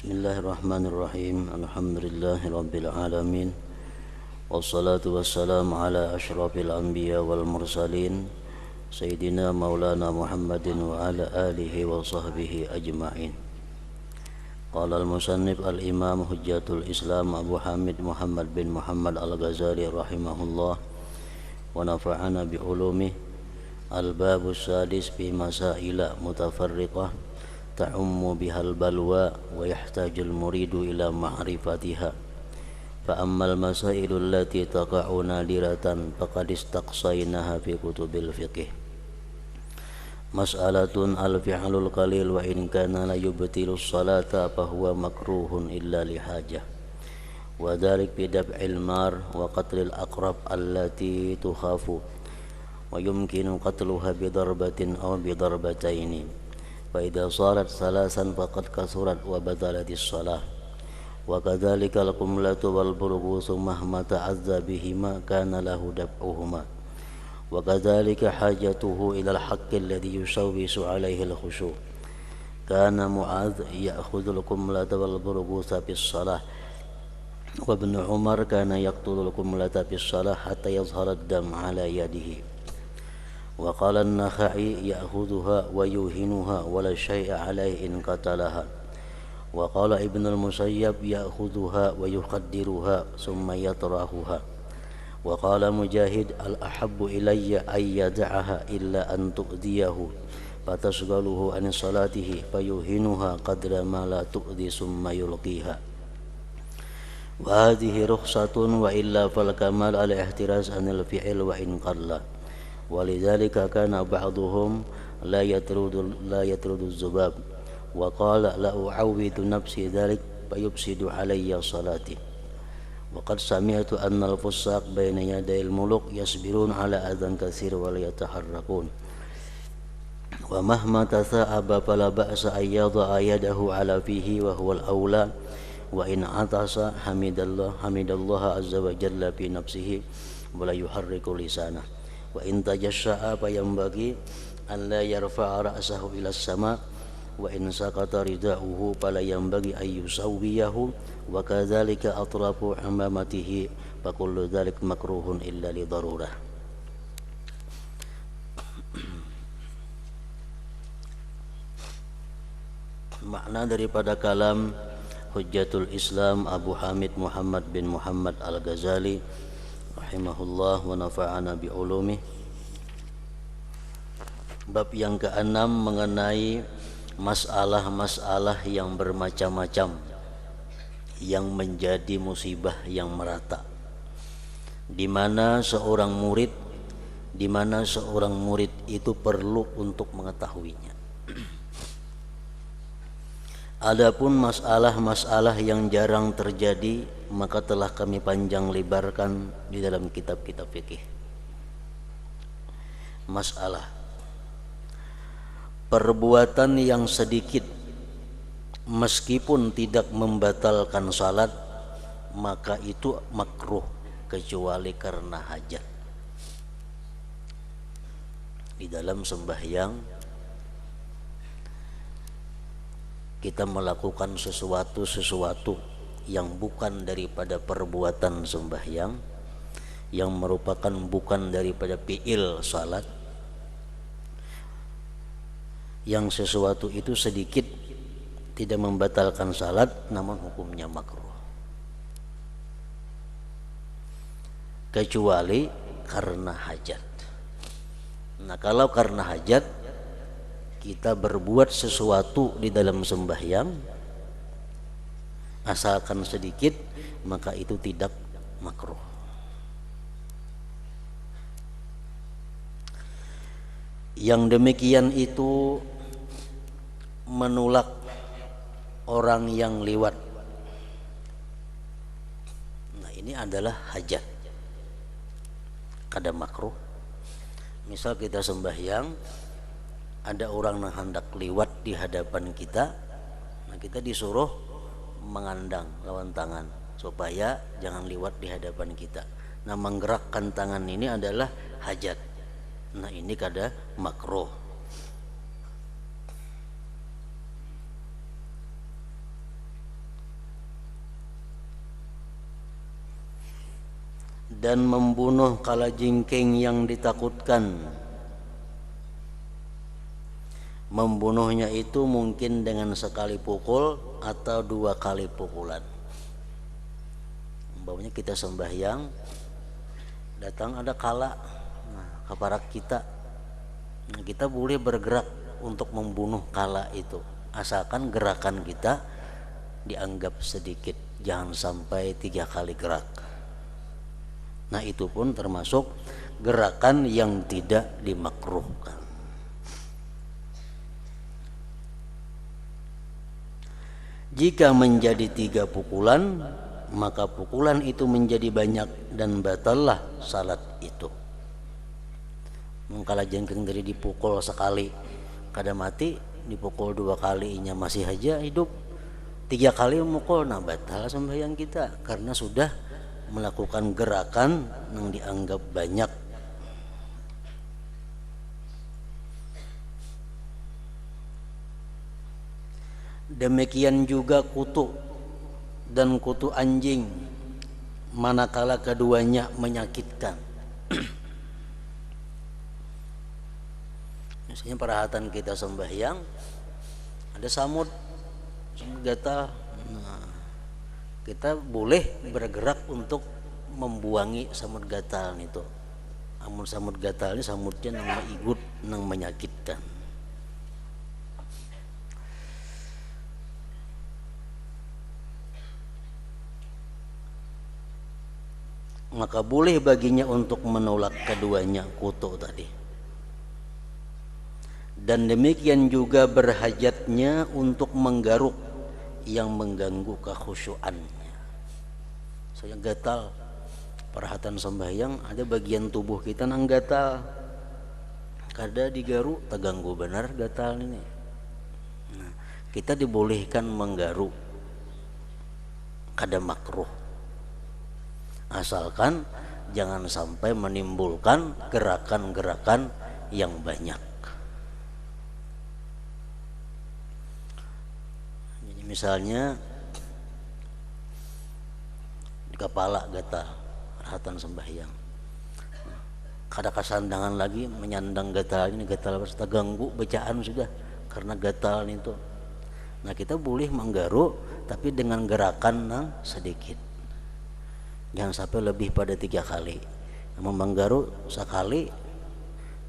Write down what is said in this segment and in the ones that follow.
Bismillahirrahmanirrahim. Alhamdulillahirabbil alamin. Wassalatu wassalamu ala asyrafil anbiya wal mursalin Sayyidina Maulana Muhammadin wa ala alihi wa sahbihi ajma'in. Qala al-musannif al-imam hujjatul Islam Abu Hamid Muhammad bin Muhammad al-Ghazali rahimahullah wa nafa'ana bi ulumih. Al-babus sadis fi masaila mutafarriqah ta'ummu bihal balwa wa yahtajul muridu ila ma'rifatiha. Fa ammal masailu allati taqa'u nadiratan faqad istaqsaynaha fi kutubil fiqh. Mas'alatun al-fi'lul qalil wa in kana la yubtilu as-salata fa huwa makruhun illa li hajah. Wa dhalik bi dab'il mar wa qatlil aqrab allati tukhafu wa yumkinu qatluha bi darbatin aw bi darbataini. فإذا صارت ثلاثا فقد كثرت وبطلت الصلاة وكذلك القملة والبرغوث مهما تعذى بهما كان له دفعهما وكذلك حاجته إلى الحق الذي يشوش عليه الخشوع. كان معاذ يأخذ القملة والبرغوث في الصلاة وابن عمر كان يقتل القملة في الصلاة حتى يظهر الدم على يده. وقال النخعي يأخذها ويوهنها ولا شيء عليه إن قتلها. وقال ابن المسيب يأخذها ويقدرها ثم يطرحها. وقال مجاهد الأحب إلي أن يدعها إلا أن تؤذيه فتشغله عن صلاته فيوهنها قدر ما لا تؤذي ثم يلقيها. وهذه رخصة وإلا فالكمال الاحتراز عن الفعل وإن قل. ولذلك كان بعضهم لا يطرد الذباب وقال لا أعود نفسي ذلك فيفسد علي صلاتي. وقد سمعت أن الفساق بين يدي الملوك يصبرون على أذى كثير ولا يتحركون. ومهما تثاءب فلا بأس أن يضع يده على فيه وهو الأولى. وإن عطس حمد الله عز وجل في نفسه ولا يحرك لسانه. Wa in tajassa'a fa yanbaghi an la yarfa'a ra'sahu ila as-sama' wa in saqata rida'uhu fala yanbaghi an yusawwiyahu wa kadzalika atrafu amamatihi fa kullu dzalik makruhun illa li darurah. Makna daripada kalam Hujjatul Islam Abu Hamid Muhammad bin Muhammad al-Ghazali rahimahullah wa nafa'ana bi ulumih. Bab yang ke-6 mengenai masalah-masalah yang bermacam-macam yang menjadi musibah yang merata, di mana seorang murid itu perlu untuk mengetahuinya. Adapun masalah-masalah yang jarang terjadi maka telah kami panjang lebarkan di dalam kitab-kitab fikih. Masalah perbuatan yang sedikit meskipun tidak membatalkan salat maka itu makruh kecuali karena hajat. Di dalam sembahyang kita melakukan sesuatu yang bukan daripada perbuatan sembahyang, yang merupakan bukan daripada fi'il salat, yang sesuatu itu sedikit tidak membatalkan salat namun hukumnya makruh kecuali karena hajat. Nah, kalau karena hajat kita berbuat sesuatu di dalam sembahyang asalkan sedikit maka itu tidak makruh. Yang demikian itu menolak orang yang liwat. Nah, ini adalah hajat, kada makruh. Misal kita sembahyang ada orang yang hendak liwat di hadapan kita, nah kita disuruh mengandang lawan tangan supaya jangan liwat di hadapan kita. Nah, menggerakkan tangan ini adalah hajat. Nah, ini kada makruh. dan membunuh kalajengking yang ditakutkan. Membunuhnya itu mungkin dengan sekali pukul atau 2 kali pukulan. Umpamanya kita sembahyang, datang ada kala kepada kita. Nah, kita boleh bergerak untuk membunuh kala itu, asalkan gerakan kita dianggap sedikit, jangan sampai 3 kali gerak. Nah, itu pun termasuk gerakan yang tidak dimakruhkan. Jika menjadi 3 pukulan, maka pukulan itu menjadi banyak dan batallah salat itu. Mengkala jengking dari dipukul sekali kada mati, dipukul 2 kali inya masih aja hidup, 3 kali mukul, nah batal sembahyang kita karena sudah melakukan gerakan yang dianggap banyak. Demikian juga kutu dan kutu anjing manakala keduanya menyakitkan. Misalnya perhatian kita sembahyang, ada samud gatal, nah, kita boleh bergerak untuk membuangi samud gatal itu. Amun samud gatal ini samudnya nang maigut, nang menyakitkan. Maka boleh baginya untuk menolak keduanya kutu tadi. Dan demikian juga berhajatnya untuk menggaruk yang mengganggu kekhusyuannya. Saya gatal, perhatian sembahyang, ada bagian tubuh kita nang gatal, kada digaru terganggu benar gatal ini. Nah, kita dibolehkan menggaru, kada makruh, asalkan jangan sampai menimbulkan gerakan-gerakan yang banyak. Jadi misalnya di kepala gatal, perhatian sembahyang, kada kasandangan lagi menyandang gatal ini, gatal harus terganggu bacaan sudah karena gatal itu. Nah, kita boleh menggaru tapi dengan gerakan yang sedikit, jangan sampai lebih pada 3 kali. Menggaru sekali,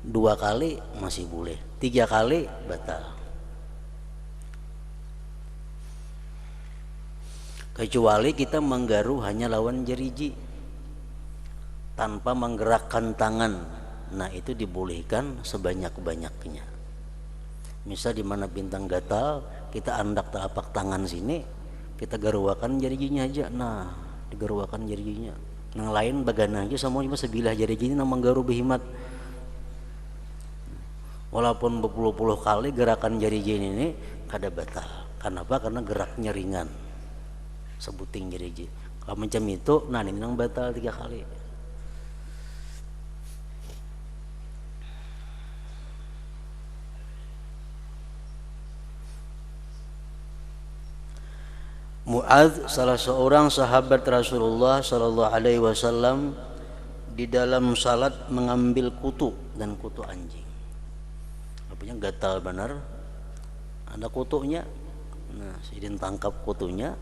2 kali masih boleh, 3 kali batal. Kecuali kita menggaru hanya lawan jeriji tanpa menggerakkan tangan, nah itu dibolehkan sebanyak-banyaknya. Misal di mana bintang gatal, kita andak telapak tangan sini, kita garuakan jarinya aja, nah digaruakan jarinya. Yang lain bagana aja semua cuma sebilah jarinya nang menggaru behimat. Walaupun berpuluh-puluh kali gerakan jari ini kada batal. Kenapa? Karena geraknya ringan, sebuting jari. Kalau macam itu, nah ini nang batal 3 kali. Mu'adz, salah seorang sahabat Rasulullah sallallahu alaihi wasallam, di dalam salat mengambil kutu dan kutu anjing. Artinya gatal benar, ada kutunya. Nah, sidin tangkap kutunya,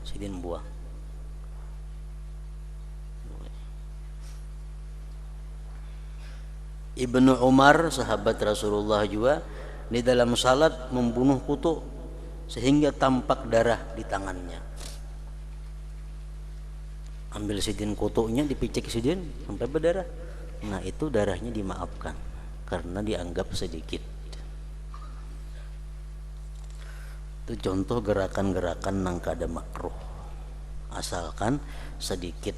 sidin buang. Ibnu Umar, sahabat Rasulullah juga, di dalam salat membunuh kutu sehingga tampak darah di tangannya. Ambil sidin kutunya, dipicik sidin sampai berdarah. Nah, itu darahnya dimaafkan karena dianggap sedikit. Itu contoh gerakan-gerakan nang kada makruh, asalkan sedikit.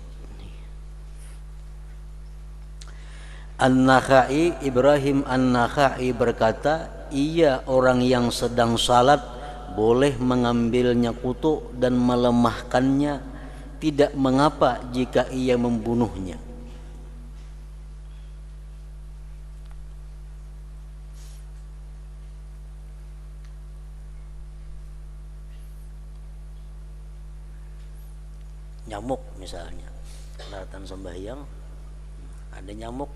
An-Nakhai, Ibrahim An-Nakhai berkata, ia orang yang sedang salat boleh mengambilnya kutu dan melemahkannya, tidak mengapa jika ia membunuhnya. Nyamuk misalnya, kelihatan sembahyang ada nyamuk.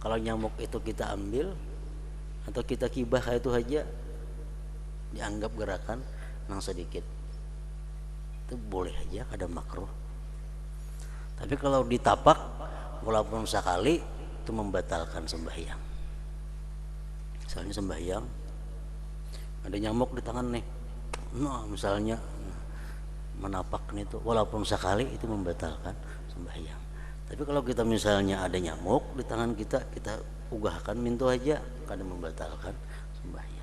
Kalau nyamuk itu kita ambil atau kita kibah kayak itu aja, dianggap gerakan nang sedikit, itu boleh aja, kada makruh. Tapi kalau ditapak walaupun sekali itu membatalkan sembahyang. Misalnya sembahyang ada nyamuk di tangan nih, nah misalnya menapak nih itu walaupun sekali itu membatalkan sembahyang. Tapi kalau kita misalnya ada nyamuk di tangan kita, kita ugahkan mintu aja, kada membatalkan sembahyang.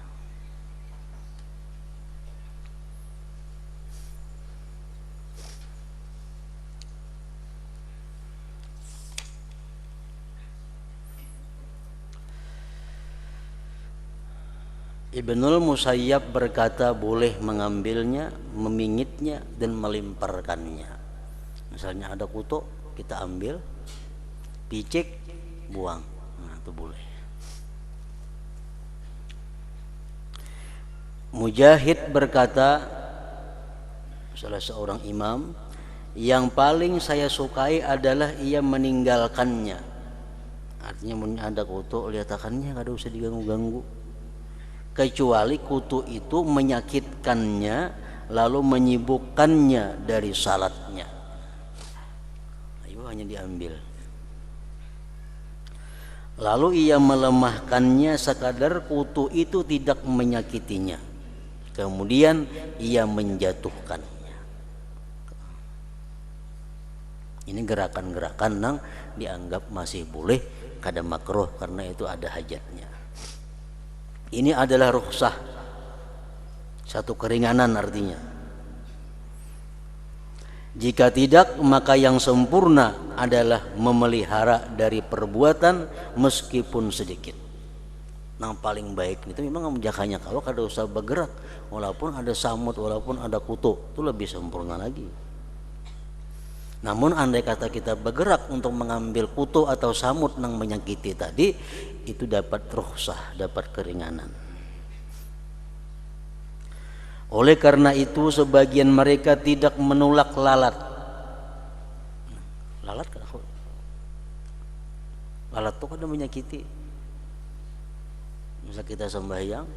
Ibnul Musayyab berkata boleh mengambilnya, memingitnya dan melimparkannya. Misalnya ada kutu, kita ambil, picik, buang. Nah, itu boleh. Mujahid berkata, salah seorang imam, yang paling saya sukai adalah ia meninggalkannya. Artinya ada kutu, liatakannya kada usah diganggu-ganggu. Kecuali kutu itu menyakitkannya lalu menyibukkannya dari salatnya, ayo hanya diambil. Lalu ia melemahkannya sekadar kutu itu tidak menyakitinya, kemudian ia menjatuhkannya. Ini gerakan-gerakan yang dianggap masih boleh, kada makruh karena itu ada hajatnya. Ini adalah rukhsah, satu keringanan artinya. Jika tidak, maka yang sempurna adalah memelihara dari perbuatan meskipun sedikit. Yang paling baik itu memang menjaganya, kalau kada usah bergerak, walaupun ada samut, walaupun ada kutu, itu lebih sempurna lagi. Namun andai kata kita bergerak untuk mengambil kutu atau samut yang menyakiti tadi, itu dapat rukhsah, dapat keringanan. Oleh karena itu sebagian mereka tidak menolak lalat. Lalat kan? Lalat itu kan menyakiti. Misal kita sembahyang,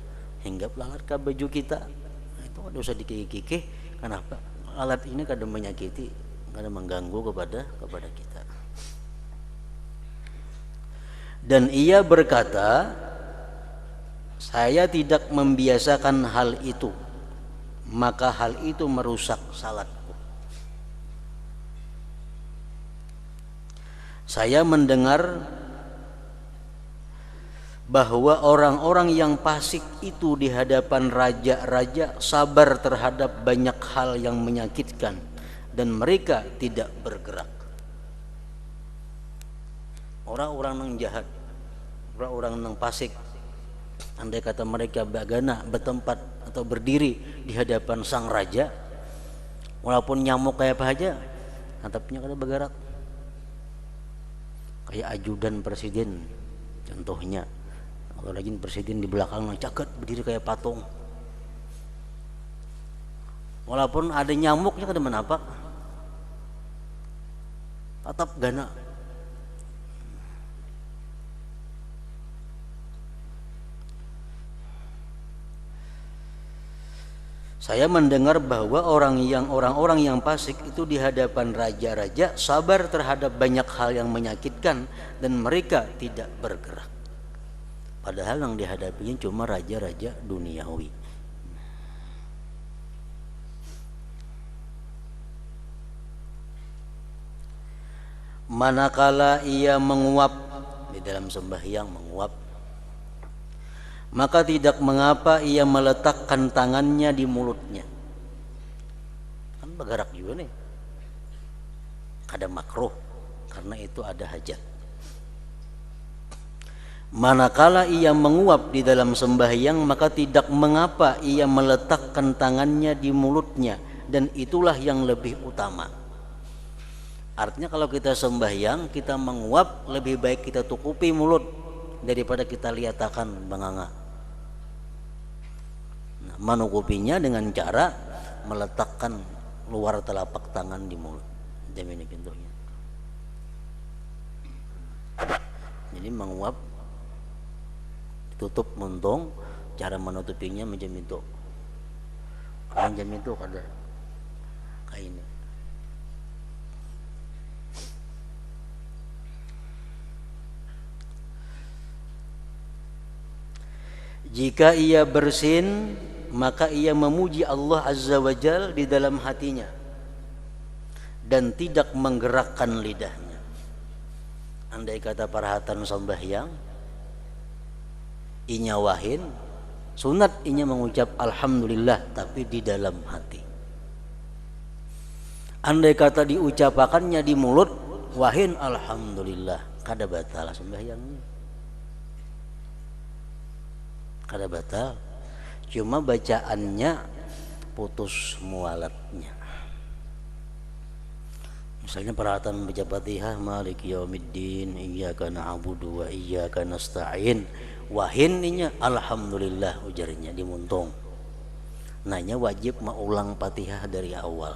hinggap lalat ke baju kita, nah, itu kada usah dikikih-kikih. Kenapa? Lalat ini kada menyakiti, kada mengganggu kepada kita. Dan ia berkata, saya tidak membiasakan hal itu, maka hal itu merusak salatku. Saya mendengar bahwa orang-orang yang fasik itu di hadapan raja-raja sabar terhadap banyak hal yang menyakitkan dan mereka tidak bergerak. Orang-orang yang jahat, orang-orang yang fasik, andai kata mereka bagana bertempat atau berdiri di hadapan sang raja, walaupun nyamuk kayak apa aja, atapnya kada bergerak. Kayak ajudan presiden contohnya, kalau lagi presiden di belakang caket berdiri kayak patung, walaupun ada nyamuknya kada menapak, tetap gana. Saya mendengar bahwa orang-orang yang fasik itu di hadapan raja-raja sabar terhadap banyak hal yang menyakitkan dan mereka tidak bergerak. Padahal yang dihadapinya cuma raja-raja duniawi. Manakala ia menguap di dalam sembahyang, menguap, maka tidak mengapa ia meletakkan tangannya di mulutnya. Kan bergerak juga nih, kada makruh karena itu ada hajat. Manakala ia menguap di dalam sembahyang, maka tidak mengapa ia meletakkan tangannya di mulutnya, dan itulah yang lebih utama. Artinya kalau kita sembahyang, kita menguap, lebih baik kita tutupi mulut daripada kita liatakan banganga. Nah, menutupinya dengan cara meletakkan luar telapak tangan di mulut. Demikian contohnya. Jadi menguap tutup muntung, cara menutupinya macam itu. Macam itu kada kayak ini. Jika ia bersin, maka ia memuji Allah Azza wa Jal di dalam hatinya dan tidak menggerakkan lidahnya. Andai kata parahatan sembahyang, inya wahin, sunat inya mengucap alhamdulillah tapi di dalam hati. Andai kata diucapakannya di mulut, wahin alhamdulillah, kada batal sembahyangnya. Kada batal, cuma bacaannya putus mualatnya. Misalnya perhatian baca Fatihah, Maliki yaumiddin, iyyaka na'budu wa iyyaka nasta'in, wahin inya alhamdulillah ujarnya di muntung. Nanya wajib mengulang Fatihah dari awal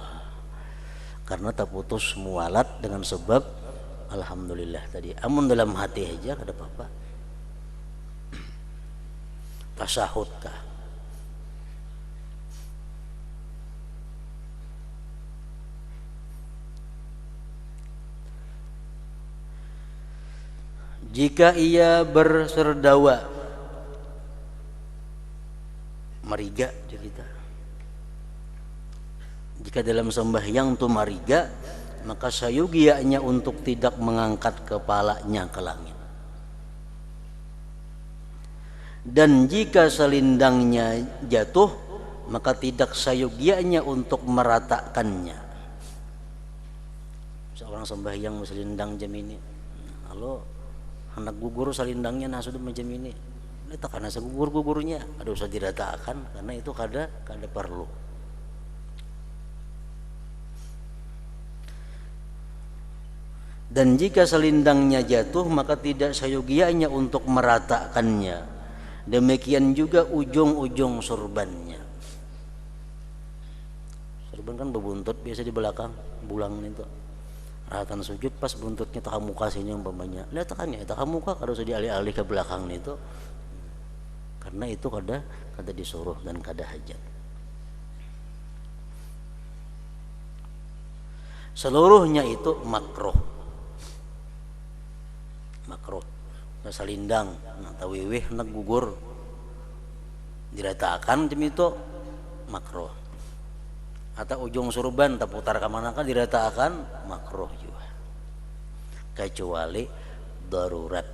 karena tak putus mualat dengan sebab alhamdulillah tadi. Amun dalam hati aja kada apa-apa. Tasahud kah? Jika ia berserdawa, mariga kita. Jika dalam sembahyang tu mariga, maka sayugianya untuk tidak mengangkat kepalanya ke langit. Dan jika selindangnya jatuh, maka tidak sayugianya untuk meratakannya. Seorang sembahyang selindang jam ini, halo, anak gugur selindangnya nah sudah macam ini. Itu karena segugur-gugurnya, ada usah diratakan karena itu kada perlu. Dan jika selindangnya jatuh, maka tidak sayugianya untuk meratakannya. Demikian juga ujung-ujung surbannya. Surban kan berbuntut biasa di belakang, bulang itu. Rahatan sujud pas buntutnya tak muka sini umpamanya. Lihat kan ya, tak muka kalau sudah dialih-alih ke belakang itu. Karena itu kada disuruh dan kada hajat. Seluruhnya itu makruh. Makruh. Salindang, tawiwih nak gugur diratakan jam itu makruh. Atau ujung surban tak putar ke mana kan diratakan makruh juga. Kecuali darurat.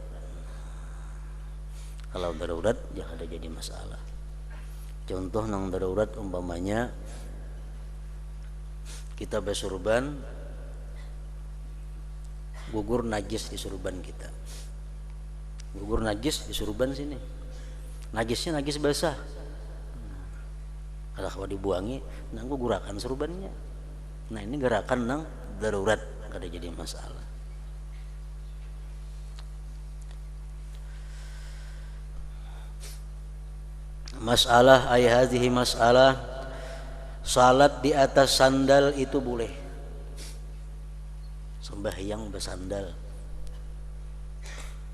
Kalau darurat jangan ada jadi masalah. Contoh nang darurat umpamanya kita bersurban, gugur najis di surban kita. Gugur najis di surban sini. Najisnya najis basah. Kalau dibuangi, nang gugurakan surbannya. Nah ini gerakan nang darurat, kada jadi masalah. Masalah hadhihi masalah, salat di atas sandal itu boleh. Sembahyang bersandal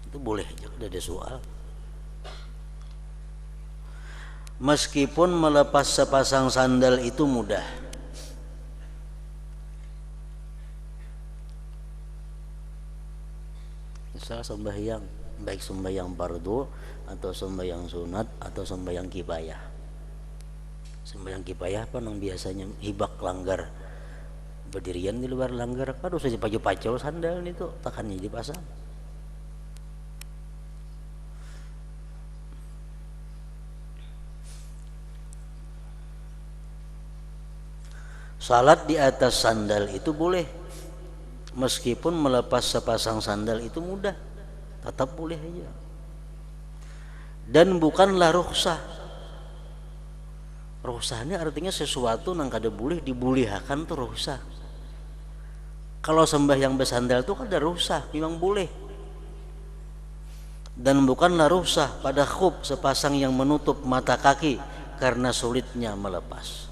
itu boleh, tidak ada soal. Meskipun melepas sepasang sandal itu mudah. Misal sembahyang, baik sembahyang fardu atau sembahyang sunat atau sembahyang kifayah. Sembahyang kifayah apa yang biasanya hibak langgar, berdirian di luar langgar, kan usah dipacul-pacul sandal itu, takannya dipasang. Salat di atas sandal itu boleh, meskipun melepas sepasang sandal itu mudah, tetap boleh aja. Dan bukanlah rukhsah. Rukhsah ini artinya sesuatu yang kada boleh dibolehkan tuh rukhsah. Kalau sembahyang bersandal itu kada rukhsah, memang boleh. Dan bukanlah rukhsah pada khuf sepasang yang menutup mata kaki karena sulitnya melepas.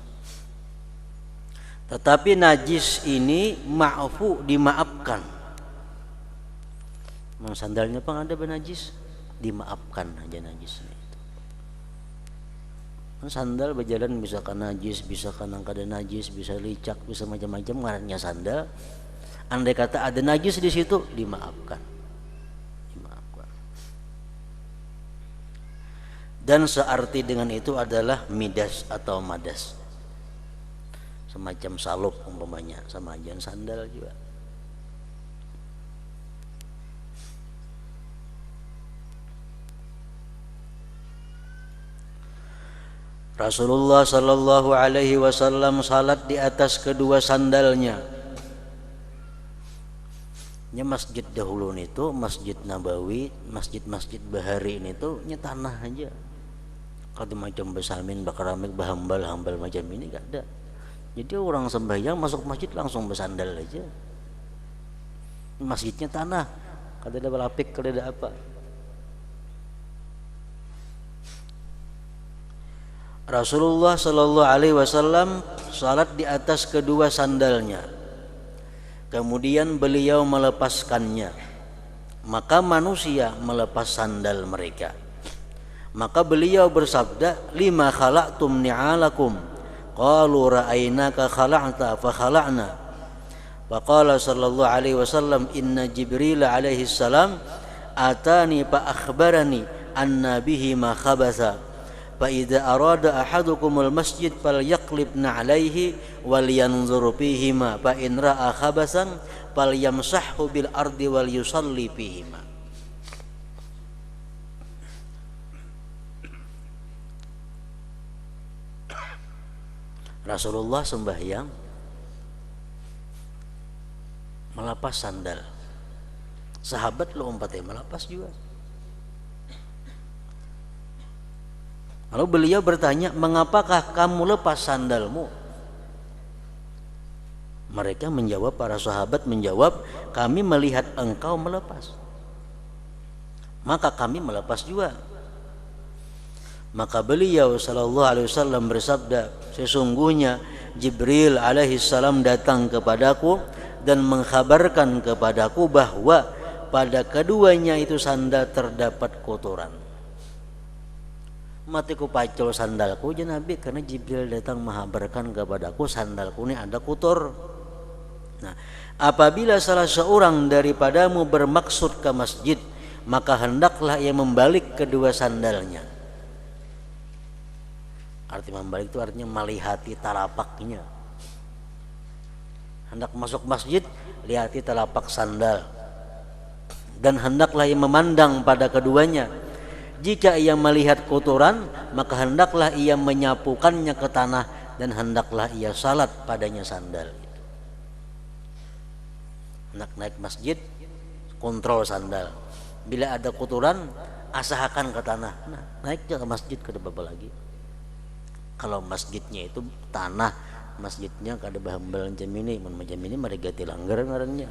Tetapi najis ini ma'fu, dimaafkan. Sandalnya pang ada benajis, dimaafkan aja najisnya itu. Sandal berjalan bisa kena najis, bisa kena kada najis, bisa licak, bisa macam-macam ngarannya sandal. Andai kata ada najis di situ, dimaafkan. Dan searti dengan itu adalah midas atau madas, semacam salop umpamanya, sama aja sandal juga. Rasulullah sallallahu alaihi wasallam salat di atas kedua sandalnya. Masjid dahulu itu Masjid Nabawi, masjid-masjid bahari ini tuh tanah aja. Kalau macam besamin bakaramik bahambal macam ini gak ada. Jadi orang sembahyang masuk masjid langsung bersandal aja. Masjidnya tanah, kada ada balapik, kada ada apa. Rasulullah sallallahu alaihi wasallam salat di atas kedua sandalnya. Kemudian beliau melepaskannya. Maka manusia melepas sandal mereka. Maka beliau bersabda, lima khalaqtum ni'alakum, qalu ra'ainaka khala'ta fa khala'na. Faqala sallallahu alaihi wasallam, inna Jibril alaihi salam atani fa akhbarani anna bihi ma khabatha, fa idza arada ahadukumul masjid falyaqlibna alaihi walyanzur fihima, fa in ra'a khabasan falyamsahhu bil ardi wal yusalli fihima. Rasulullah sembahyang melepas sandal. Sahabat lo umpatnya melepas juga. Lalu beliau bertanya, mengapakah kamu lepas sandalmu? Mereka menjawab, para sahabat menjawab, kami melihat engkau melepas, maka kami melepas juga. Maka beliau sallallahu alaihi wasallam bersabda, sesungguhnya Jibril alaihi salam datang kepadaku dan mengkhabarkan kepadaku bahwa pada keduanya itu sandal terdapat kotoran. Matiku pacul sandalku ya Nabi, karena Jibril datang menghabarkan kepadaku sandalku ini ada kotor. Nah, apabila salah seorang daripadamu bermaksud ke masjid, maka hendaklah ia membalik kedua sandalnya. Arti membalik itu artinya melihati talapaknya. Hendak masuk masjid, lihati telapak sandal. Dan hendaklah ia memandang pada keduanya. Jika ia melihat kotoran, maka hendaklah ia menyapukannya ke tanah dan hendaklah ia salat padanya sandal. Hendak naik masjid, kontrol sandal. Bila ada kotoran, asahakan ke tanah. Nah, naik ke masjid ke depan lagi. Kalau masjidnya itu tanah, masjidnya kada bahambal macam ini mereka tilanggar ngarannya.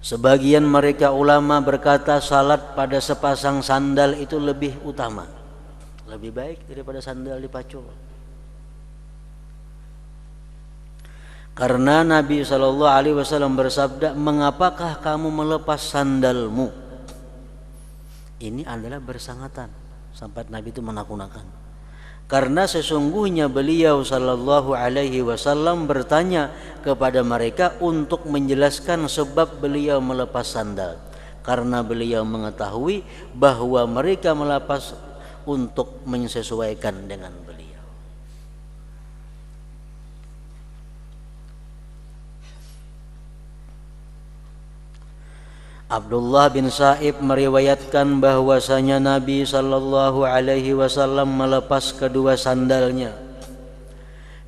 Sebagian mereka ulama berkata salat pada sepasang sandal itu lebih utama, lebih baik daripada sandal dipacul. Karena Nabi sallallahu alaihi wasallam bersabda, mengapakah kamu melepas sandalmu? Ini adalah bersangatan, sampai Nabi itu menakunakan. Karena sesungguhnya beliau sallallahu alaihi wasallam bertanya kepada mereka untuk menjelaskan sebab beliau melepas sandal. Karena beliau mengetahui bahwa mereka melepas untuk menyesuaikan dengan beliau. Abdullah bin Sa'ib meriwayatkan bahwasanya Nabi sallallahu alaihi wasallam melepas kedua sandalnya.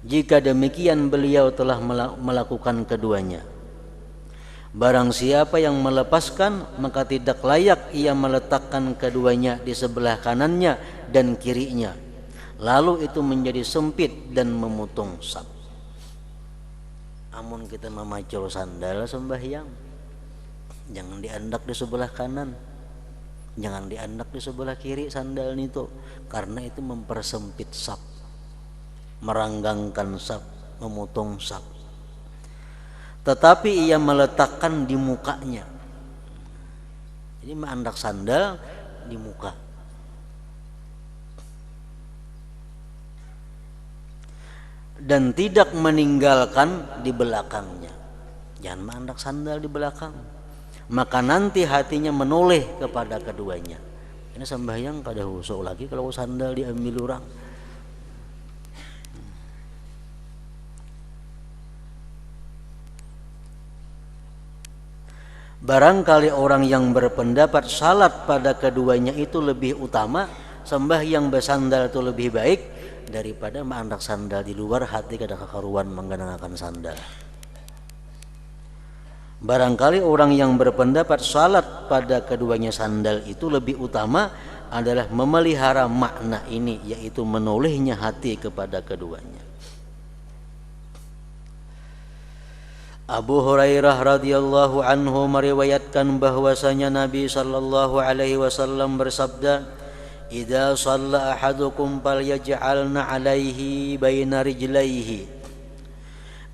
Jika demikian beliau telah melakukan keduanya. Barang siapa yang melepaskan, maka tidak layak ia meletakkan keduanya di sebelah kanannya dan kirinya. Lalu itu menjadi sempit dan memutung saf. Amun kita memacul sandal sembahyang, jangan diandak di sebelah kanan, jangan diandak di sebelah kiri sandal itu, karena itu mempersempit saf. meranggangkan saf, memotong saf. Tetapi ia meletakkan di mukanya. Jadi menandak sandal di muka. Dan tidak meninggalkan di belakangnya. Jangan menandak sandal di belakang. Maka nanti hatinya menoleh kepada keduanya. Ini sembahyang kada husuk lagi kalau sandal diambil orang. Barangkali orang yang berpendapat salat pada keduanya itu lebih utama, sembahyang bersandal itu lebih baik daripada menandak sandal di luar, hati kada kekaruan menggunakan sandal. Barangkali orang yang berpendapat salat pada keduanya sandal itu lebih utama adalah memelihara makna ini, yaitu menolehnya hati kepada keduanya. Abu Hurairah radhiyallahu anhu meriwayatkan bahwasanya Nabi sallallahu alaihi wasallam bersabda, "Idza shalla ahadukum falyaj'alna 'alaihi baina rijlaihi."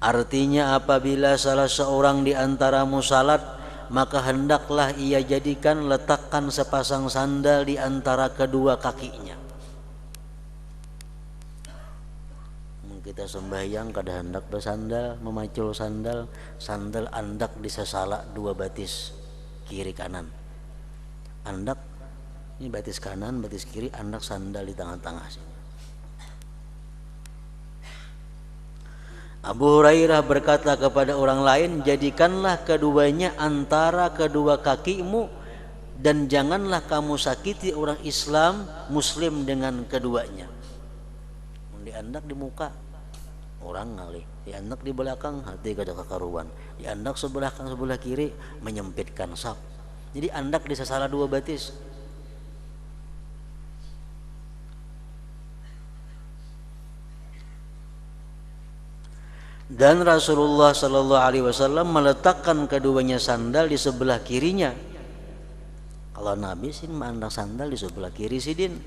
Artinya apabila salah seorang di antaramu salat, maka hendaklah ia jadikan letakkan sepasang sandal di antara kedua kakinya. Kita sembahyang kada hendak bersandal, memacul sandal, sandal andak disesala dua batis kiri kanan. Andak ini batis kanan, batis kiri, andak sandal di tengah-tengah sini. Abu Hurairah berkata kepada orang lain, jadikanlah keduanya antara kedua kakimu dan janganlah kamu sakiti orang Islam Muslim dengan keduanya. Diandak di muka orang ngalih, diandak di belakang hati kada kekaruan, diandak sebelah kanan sebelah kiri menyempitkan saf. Jadi andak disesala dua batis. Dan Rasulullah sallallahu alaihi wasallam meletakkan keduanya sandal di sebelah kirinya. Kalau Nabi sih menandak sandal di sebelah kiri sidin.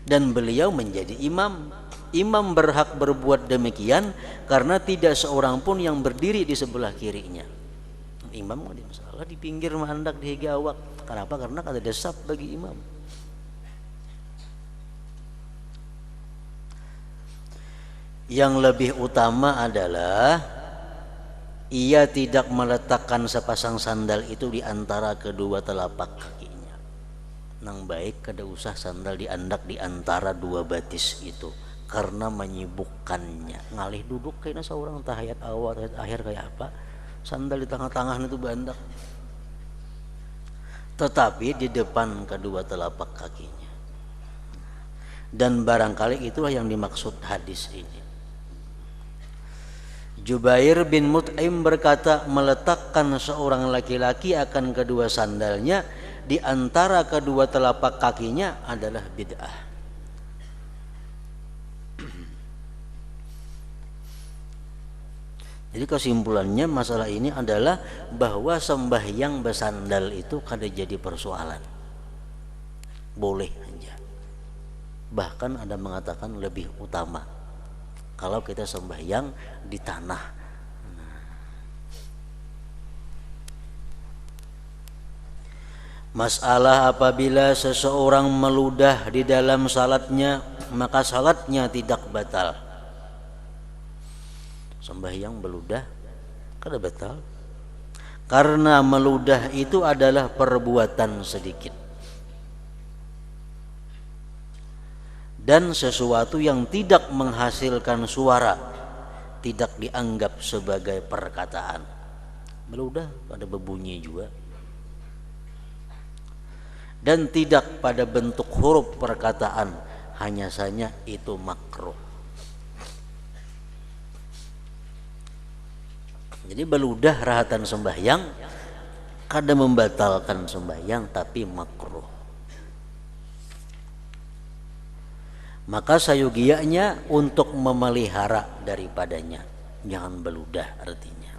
Dan beliau menjadi imam. Imam berhak berbuat demikian karena tidak seorang pun yang berdiri di sebelah kirinya. Imam di masalah di pinggir mandak di higa awak. Kenapa? Karena ada desap bagi imam. Yang lebih utama adalah ia tidak meletakkan sepasang sandal itu di antara kedua telapak kakinya. Nang baik kada usah sandal diandak di antara dua batis itu. Karena menyibukkannya, ngalih duduk kayaknya seorang tahiyat awal tahiyat akhir kayak apa, sandal di tengah-tengah itu bandak, tetapi di depan kedua telapak kakinya. Dan barangkali itulah yang dimaksud hadis ini. Jubair bin Mut'im berkata, meletakkan seorang laki-laki akan kedua sandalnya di antara kedua telapak kakinya adalah bid'ah. Jadi kesimpulannya masalah ini adalah bahwa sembahyang bersandal itu kada jadi persoalan. Boleh aja. Bahkan ada mengatakan lebih utama kalau kita sembahyang di tanah. Masalah apabila seseorang meludah di dalam salatnya, maka salatnya tidak batal. Sembahyang meludah kada batal karena meludah itu adalah perbuatan sedikit dan sesuatu yang tidak menghasilkan suara, tidak dianggap sebagai perkataan. Meludah ada berbunyi juga dan tidak pada bentuk huruf perkataan, hanya saja itu makruh. Jadi beludah rahatan sembahyang kada membatalkan sembahyang, tapi makruh. Maka sayugianya untuk memelihara daripadanya, jangan beludah artinya.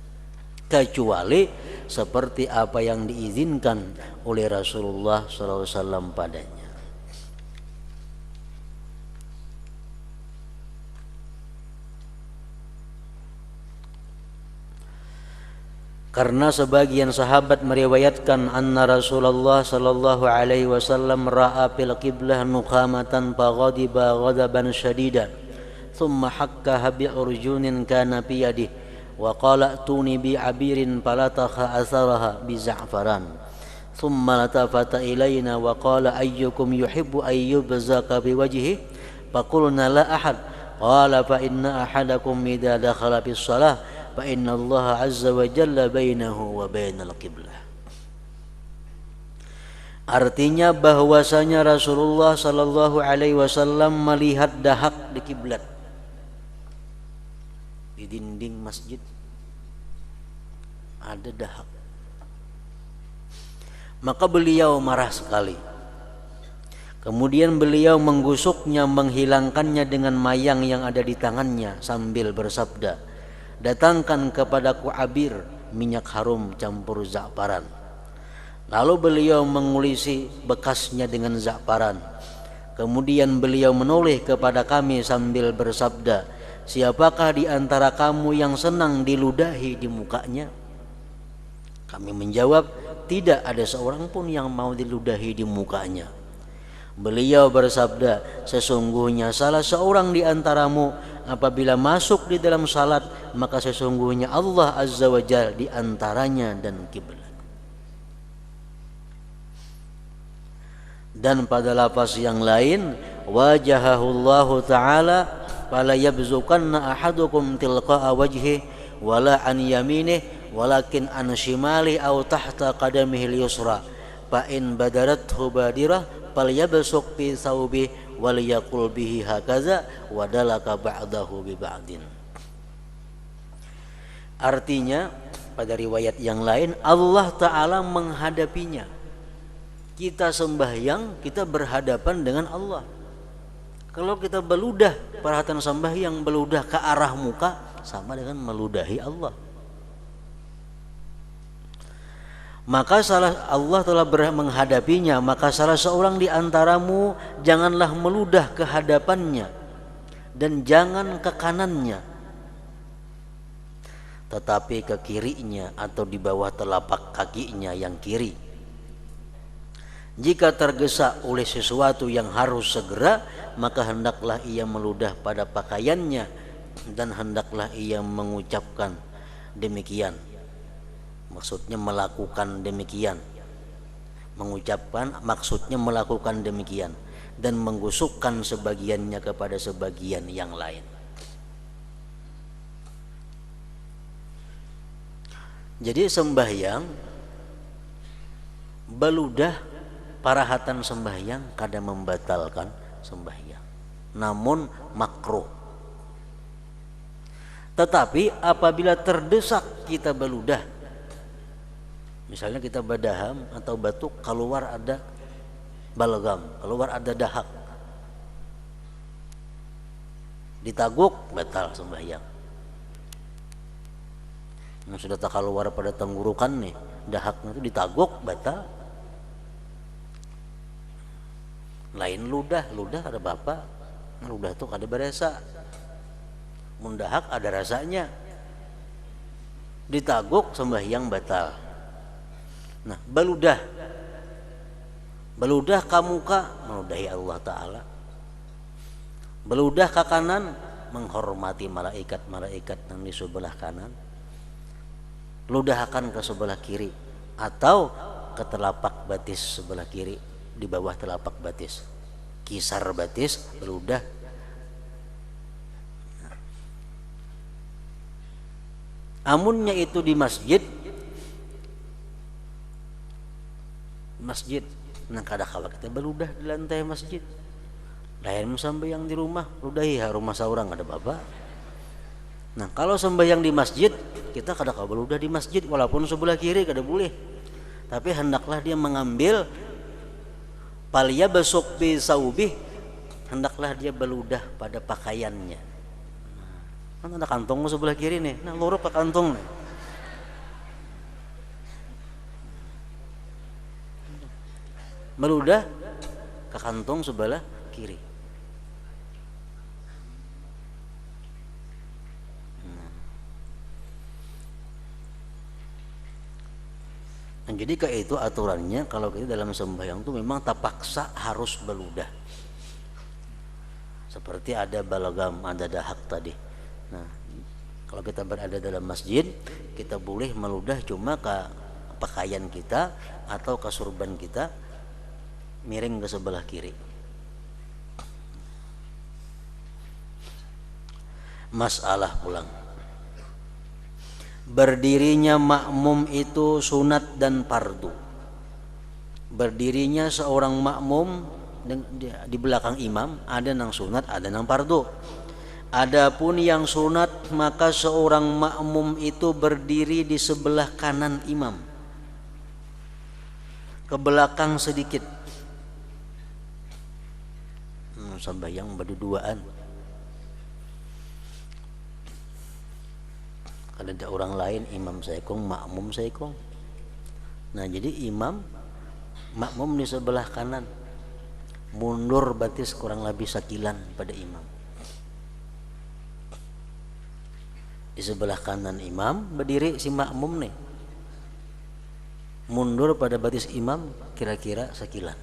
Kecuali seperti apa yang diizinkan oleh Rasulullah SAW padanya. Karena sebagian sahabat meriwayatkan anna Rasulullah sallallahu alaihi wasallam ra'a fil qiblah nukhamatan faghadiba ghadaban shadidan thumma hakkaha bi'urjunin kana fi yadihi wa qala atuni bi abirin falataka atharaha bi za'faran thumma latafata ilayna wa qala ayyukum yuhibbu ayyubzaka bi wajhihi faqulna la ahad qala fa inna ahadakum idza dakhala bis shalah fa inna Allah azza wa jalla bainahu wa bainal qiblah. Artinya bahwasanya Rasulullah sallallahu alaihi wasallam melihat dahak di kiblat, di dinding masjid ada dahak. Maka beliau marah sekali. Kemudian beliau menggusuknya, menghilangkannya dengan mayang yang ada di tangannya sambil bersabda, datangkan kepadaku abir, minyak harum campur za'faran. Lalu beliau mengulisi bekasnya dengan za'faran. Kemudian beliau menoleh kepada kami sambil bersabda, siapakah di antara kamu yang senang diludahi di mukanya? Kami menjawab, tidak ada seorang pun yang mau diludahi di mukanya. Beliau bersabda, sesungguhnya salah seorang di antaramu apabila masuk di dalam salat, maka sesungguhnya Allah azza wa jalla di antaranya dan kiblat. Dan pada lafaz yang lain, wajahahullahu ta'ala fala yabzukanna ahadukum tilqa'a wajhi wala an yaminih walakin an shimali aw tahta qadamihi al-yusra fa in badarathu badirah falyabsuq fi thawbi wal yaqul bihi hakaza wa dalaka ba'dahu bi ba'din. Artinya pada riwayat yang lain, Allah Ta'ala menghadapinya. Kita sembahyang, kita berhadapan dengan Allah. Kalau kita beludah, perhatian sembahyang beludah ke arah muka, sama dengan meludahi Allah. Maka Allah telah menghadapinya, maka salah seorang di antaramu janganlah meludah ke hadapannya dan jangan ke kanannya, tetapi ke kirinya atau di bawah telapak kakinya yang kiri. Jika tergesa oleh sesuatu yang harus segera, maka hendaklah ia meludah pada pakaiannya dan hendaklah ia mengucapkan demikian. Maksudnya melakukan demikian. Mengucapkan maksudnya melakukan demikian dan menggusukkan sebagiannya kepada sebagian yang lain. Jadi sembahyang beludah parahatan sembahyang kada membatalkan sembahyang, namun makruh. Tetapi apabila terdesak kita beludah, misalnya kita badaham atau batuk, keluar ada balgam, keluar ada dahak, ditaguk, batal sembahyang. Yang sudah tak keluar pada tenggorokan nih, dahaknya itu ditaguk, batal. Lain ludah ada bapak, ludah tuh ada berasa, mundahak ada rasanya, ditaguk sembahyang batal. Nah, beludah ke muka meludahi Allah Ta'ala, beludah ke kanan menghormati malaikat yang di sebelah kanan, ludahkan ke sebelah kiri atau ke telapak batis sebelah kiri, di bawah telapak batis, kisar batis beludah. Amunnya itu di masjid, nah kada kalah kita beludah di lantai masjid. Lain sampai yang di rumah, ludahi rumah seorang ada bapak. Nah kalau sembahyang di masjid, kita kada kalah beludah di masjid, walaupun sebelah kiri kada boleh. Tapi hendaklah dia mengambil palia besok bi saubi, hendaklah dia beludah pada pakaiannya. Kan ada kantong sebelah kiri nih, nah luruk ke kantong nih. Meludah ke kantong sebelah kiri. Nah, jadi kayak itu aturannya kalau kita dalam sembahyang itu memang terpaksa harus beludah. Seperti ada balagam, ada dahak tadi. Nah, kalau kita berada dalam masjid, kita boleh meludah cuma ke pakaian kita atau ke surban kita miring ke sebelah kiri. Masalah pulang. Berdirinya makmum itu sunat dan fardu. Berdirinya seorang makmum di belakang imam ada nang sunat, ada nang fardu. Adapun yang sunat maka seorang makmum itu berdiri di sebelah kanan imam, ke belakang sedikit. Sembahyang berduaan. Kalau ada orang lain, imam saya kong, makmum saya kong. Nah jadi imam, makmum di sebelah kanan, mundur batis kurang lebih sakilan pada imam. Di sebelah kanan imam berdiri si makmum nih, mundur pada batis imam kira-kira sakilan.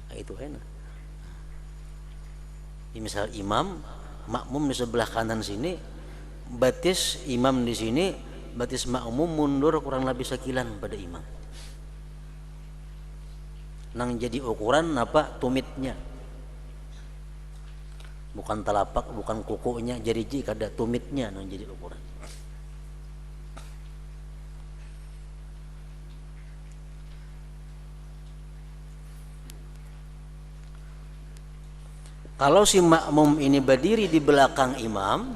Nah, itu enak. Misal imam, makmum di sebelah kanan sini, batis imam di sini, batis makmum mundur kurang lebih sakilan pada imam. Nang jadi ukuran apa? Tumitnya, bukan telapak, bukan kukunya, jariji kada tumitnya nang jadi ukuran. Kalau si makmum ini berdiri di belakang imam,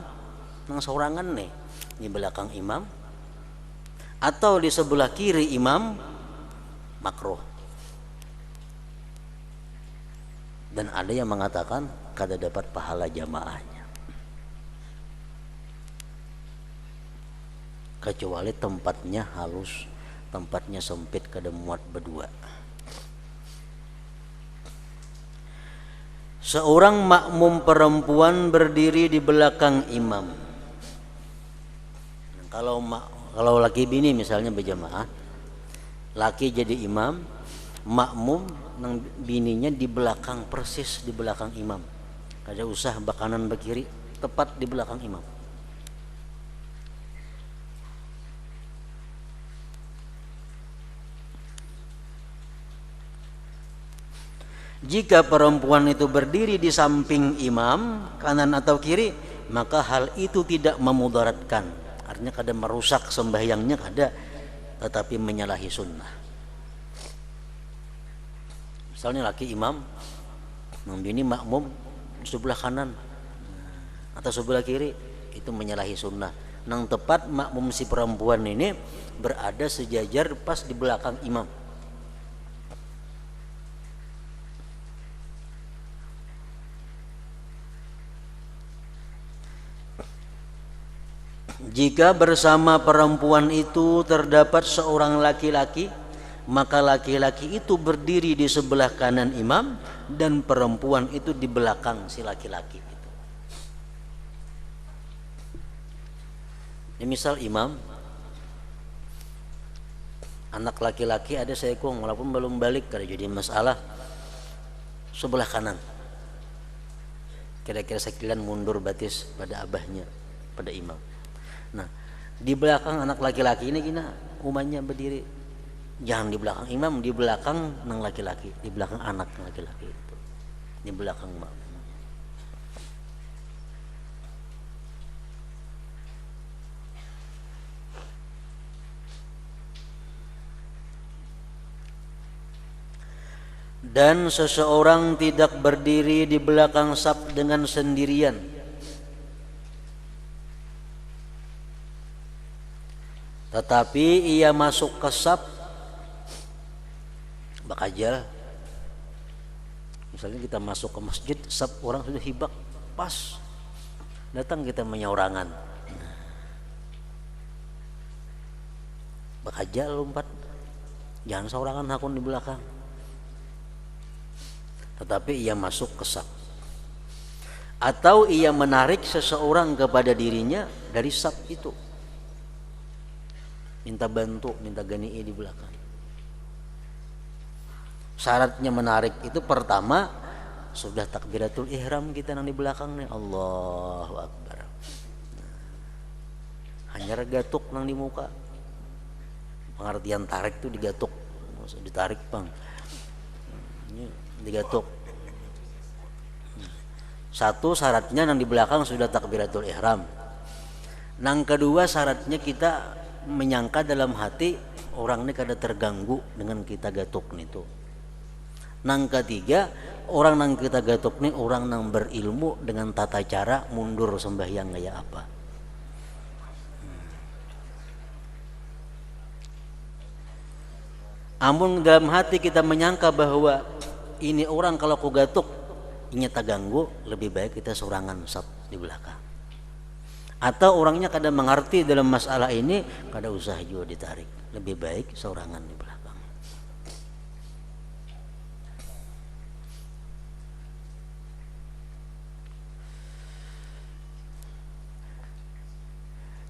nang sorangan nih di belakang imam atau di sebelah kiri imam, makruh. Dan ada yang mengatakan kada dapat pahala jamaahnya, kecuali tempatnya halus, tempatnya sempit, kada muat berdua. Seorang makmum perempuan berdiri di belakang imam. Kalau laki bini misalnya berjamaah, laki jadi imam, makmum nang bininya di belakang, persis di belakang imam. Kada usah bakanan bakiri, tepat di belakang imam. Jika perempuan itu berdiri di samping imam, kanan atau kiri, maka hal itu tidak memudaratkan. Artinya kada merusak sembahyangnya, kada, tetapi menyalahi sunnah. Misalnya laki imam, bini makmum sebelah kanan atau sebelah kiri, itu menyalahi sunnah. Nang tepat makmum si perempuan ini berada sejajar pas di belakang imam. Jika bersama perempuan itu terdapat seorang laki-laki, maka laki-laki itu berdiri di sebelah kanan imam dan perempuan itu di belakang si laki-laki itu. Ya, misal imam, anak laki-laki ada seekong, walaupun belum balik, kada jadi masalah, sebelah kanan, kira-kira sekilan mundur batis pada abahnya, pada imam. Nah, di belakang anak laki-laki ini gina umatnya berdiri. Jangan di belakang imam, di belakang nang laki-laki, di belakang anak laki-laki itu, di belakang makmum. Dan seseorang tidak berdiri di belakang saf dengan sendirian, tetapi ia masuk ke saf bakajal. Misalnya kita masuk ke masjid, saf orang sudah hibak, pas datang kita menyorangan, bakajal lompat, jangan seorangan hakun di belakang, tetapi ia masuk ke saf. Atau ia menarik seseorang kepada dirinya dari saf itu. minta bantu, minta gani'i di belakang. Syaratnya menarik itu pertama sudah takbiratul ihram kita nang di belakang nih, Allahu Akbar. Hanya gatuk nang di muka. Pengertian tarik itu digatuk, maksud ditarik bang. Ini digatuk. Satu syaratnya nang di belakang sudah takbiratul ihram. Nang kedua syaratnya kita menyangka dalam hati orang ini kada terganggu dengan kita gatuk nih tuh. Nang ketiga orang nang kita gatuk nih orang nang berilmu dengan tata cara mundur sembahyang kayak apa. Amun dalam hati kita menyangka bahwa ini orang kalau ku gatuk ini tak ganggu, lebih baik kita sorangan sat di belakang. Atau orangnya kada mengerti dalam masalah ini, kada usah juga ditarik, lebih baik sorangan di belakang.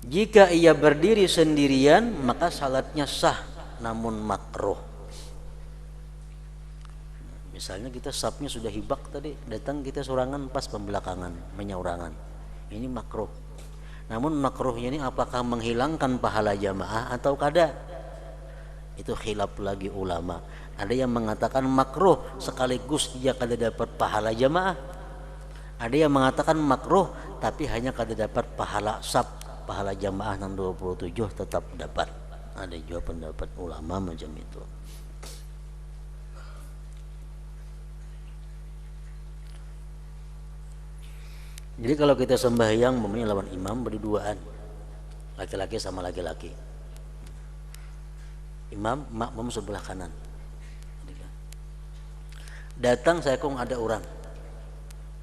Jika ia berdiri sendirian maka salatnya sah namun makruh. Misalnya kita sapnya sudah hibak tadi, datang kita sorangan pas pembelakangan, menyaurangan. Ini makruh. Namun makruhnya ini apakah menghilangkan pahala jamaah atau kada? Itu khilaf lagi ulama. Ada yang mengatakan makruh sekaligus dia kada dapat pahala jamaah. Ada yang mengatakan makruh tapi hanya kada dapat pahala sap, pahala jamaah 27 tetap dapat. Ada juga pendapat ulama macam itu. Jadi kalau kita sembahyang mempunyai lawan imam berduaan, laki-laki sama laki-laki, imam makmum sebelah kanan. Datang saya kong ada orang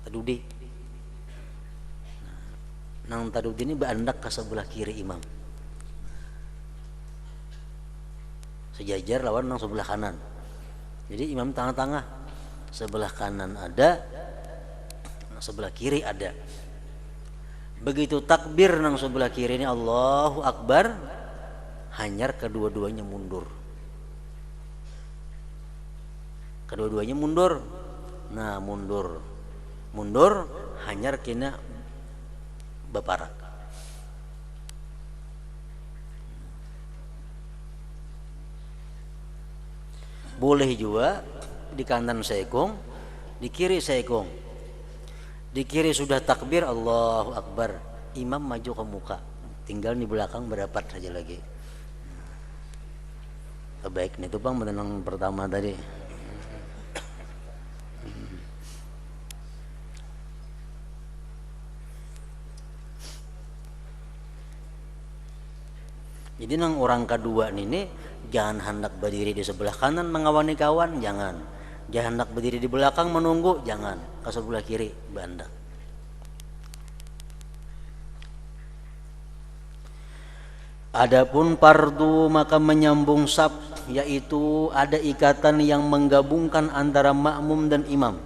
tadudi, nang tadudi ini berandak ke sebelah kiri imam, sejajar lawan nang sebelah kanan. Jadi imam tengah-tengah, sebelah kanan ada, sebelah kiri ada. Begitu takbir nang sebelah kiri ini Allahu Akbar, hanyar kedua-duanya mundur. Kedua-duanya mundur. Nah, mundur hanyar kena baparak. Boleh juga di kanan saikong, di kiri saikong. Di kiri sudah takbir Allahu Akbar, imam maju ke muka, tinggal di belakang berapat saja lagi. Baik nih tuh bang menenang pertama tadi. Jadi nang orang kedua ini jangan hendak berdiri di sebelah kanan mengawani kawan, jangan. Jangan hendak berdiri di belakang menunggu, jangan. Ke sebelah kiri bandak. Adapun fardu maka menyambung saf, yaitu ada ikatan yang menggabungkan antara makmum dan imam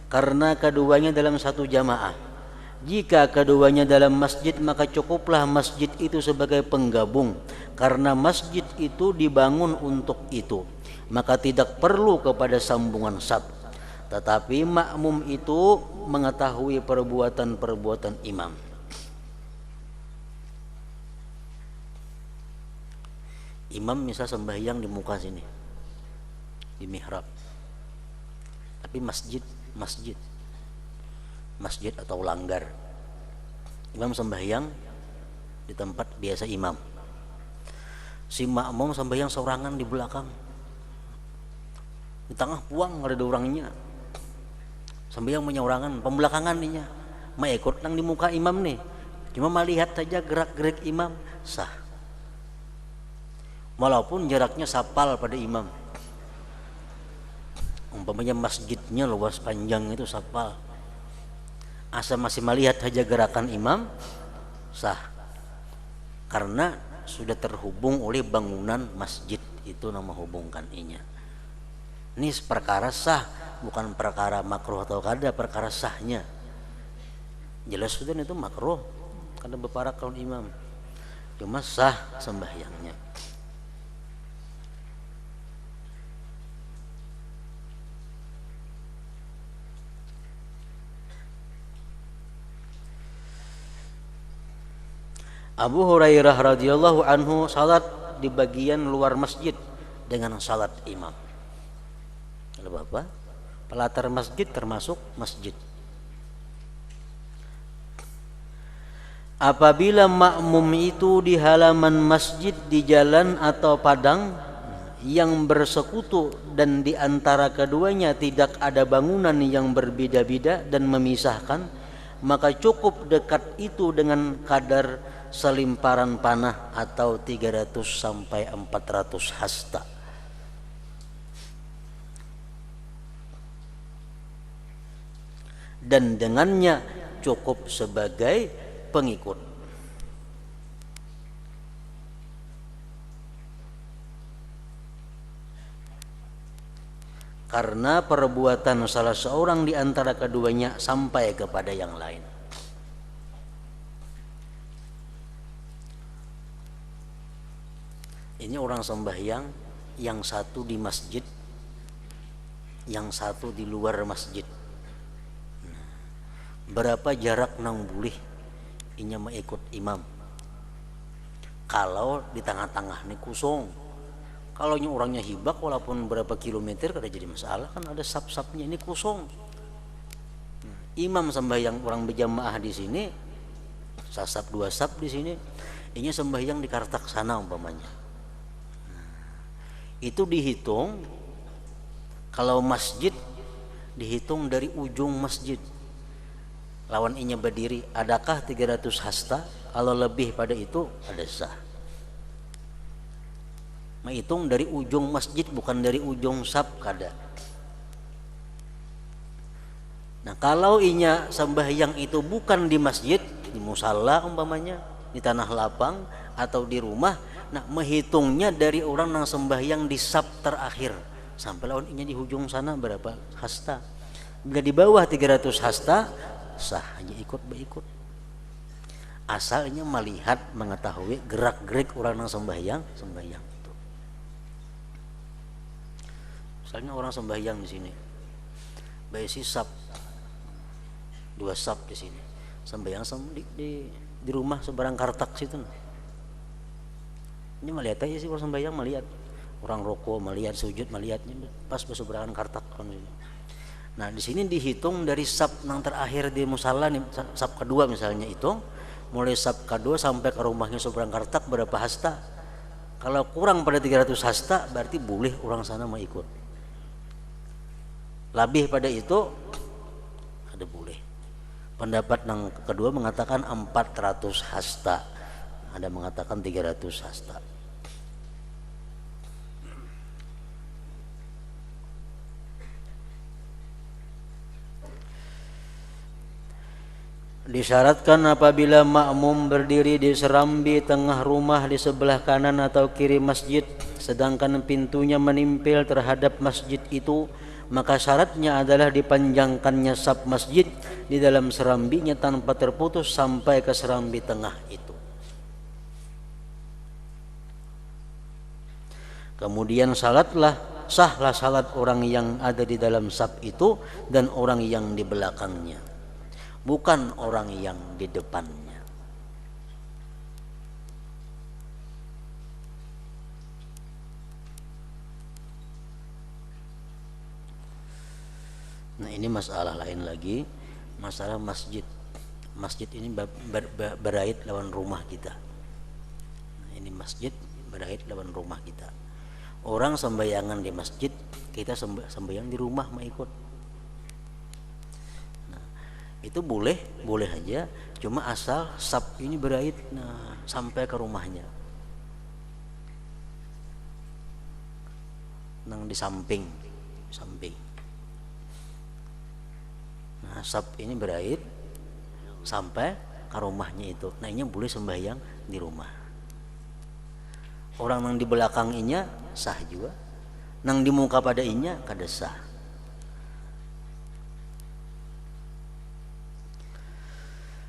karena keduanya dalam satu jamaah. Jika keduanya dalam masjid maka cukuplah masjid itu sebagai penggabung, karena masjid itu dibangun untuk itu, maka tidak perlu kepada sambungan saf. Tetapi makmum itu mengetahui perbuatan-perbuatan imam. Imam misal sembahyang di muka sini, di mihrab, tapi masjid atau langgar. Imam sembahyang di tempat biasa imam. Si makmum sembahyang seorangan di belakang, di tengah puang ada orangnya, sembahyang menyorangan pembelakangan ninya, ikut nang di muka imam nih, cuma melihat saja gerak-gerik imam, sah. Walaupun jaraknya sapal pada imam, umpamanya masjidnya luas panjang itu sapal, asal masih melihat saja gerakan imam, sah, karena sudah terhubung oleh bangunan masjid itu nama hubungkan inya. Ini perkara sah, bukan perkara makruh atau kada, perkara sahnya. Jelas sudah itu makruh karena beparak kalau imam. cuma sah sembahyangnya. Abu Hurairah radhiyallahu anhu salat di bagian luar masjid dengan salat imam. Kalau Bapak, pelatar masjid termasuk masjid. Apabila makmum itu di halaman masjid, di jalan atau padang yang bersekutu dan di antara keduanya tidak ada bangunan yang berbeda-beda dan memisahkan, maka cukup dekat itu dengan kadar selimparan panah atau 300 sampai 400 hasta. Dan dengannya cukup sebagai pengikut. Karena perbuatan salah seorang di antara keduanya sampai kepada yang lain. Ini orang sembahyang, yang satu di masjid, yang satu di luar masjid. Berapa jarak nang boleh inya mengikut imam? Kalau di tengah-tengah nih kosong. Kalau orangnya hibak walaupun berapa kilometer kada jadi masalah, kan ada sap-sapnya, ini kosong. Imam sembahyang orang berjamaah di sini, sasap dua sap di sini, inya sembahyang di kartak sana umpamanya. Itu dihitung, kalau masjid dihitung dari ujung masjid. Lawan inya berdiri, adakah 300 hasta? Kalau lebih pada itu ada sah. Menghitung dari ujung masjid, bukan dari ujung sab kada. Nah, kalau inya sembahyang itu bukan di masjid, di musalla umpamanya, di tanah lapang atau di rumah, nah menghitungnya dari orang yang sembahyang di sab terakhir sampai lawan inya di ujung sana berapa hasta. Bila di bawah 300 hasta, sah hanya ikut berikut. Asalnya melihat, mengetahui gerak-gerik orang yang sembahyang itu. Misalnya orang sembahyang di sini, baisi sab, dua sab di sini, sembahyang di rumah seberang kartak situ. Ini melihat aja sih orang sembahyang, melihat orang rokok, melihat sujud, melihatnya pas berseberangan kartak kan. Nah, di sini dihitung dari sab yang terakhir di musalla nih, sab kedua misalnya itu, mulai sab kedua sampai ke rumahnya seberang kartak berapa hasta. Kalau kurang pada 300 hasta berarti boleh orang sana mau ikut. Lebih pada itu ada boleh. Pendapat yang kedua mengatakan 400 hasta, ada mengatakan 300 hasta. Disyaratkan apabila makmum berdiri di serambi tengah rumah di sebelah kanan atau kiri masjid, sedangkan pintunya menimpil terhadap masjid itu, maka syaratnya adalah dipanjangkannya saf masjid di dalam serambinya tanpa terputus sampai ke serambi tengah itu. Kemudian sahlah salat orang yang ada di dalam saf itu dan orang yang di belakangnya, bukan orang yang di depannya. Nah, ini masalah lain lagi, masalah masjid. Masjid ini berait lawan rumah kita. Nah, ini masjid berait lawan rumah kita. Orang sembayangan di masjid, kita sembayang di rumah mau ikut. Itu boleh aja, cuma asal saf ini berait sampai ke rumahnya, nang di samping. Nah, saf ini berait sampai ke rumahnya itu, nah ini boleh sembahyang di rumah. Orang nang di belakang inya sah juga, nang di muka pada inya kada sah.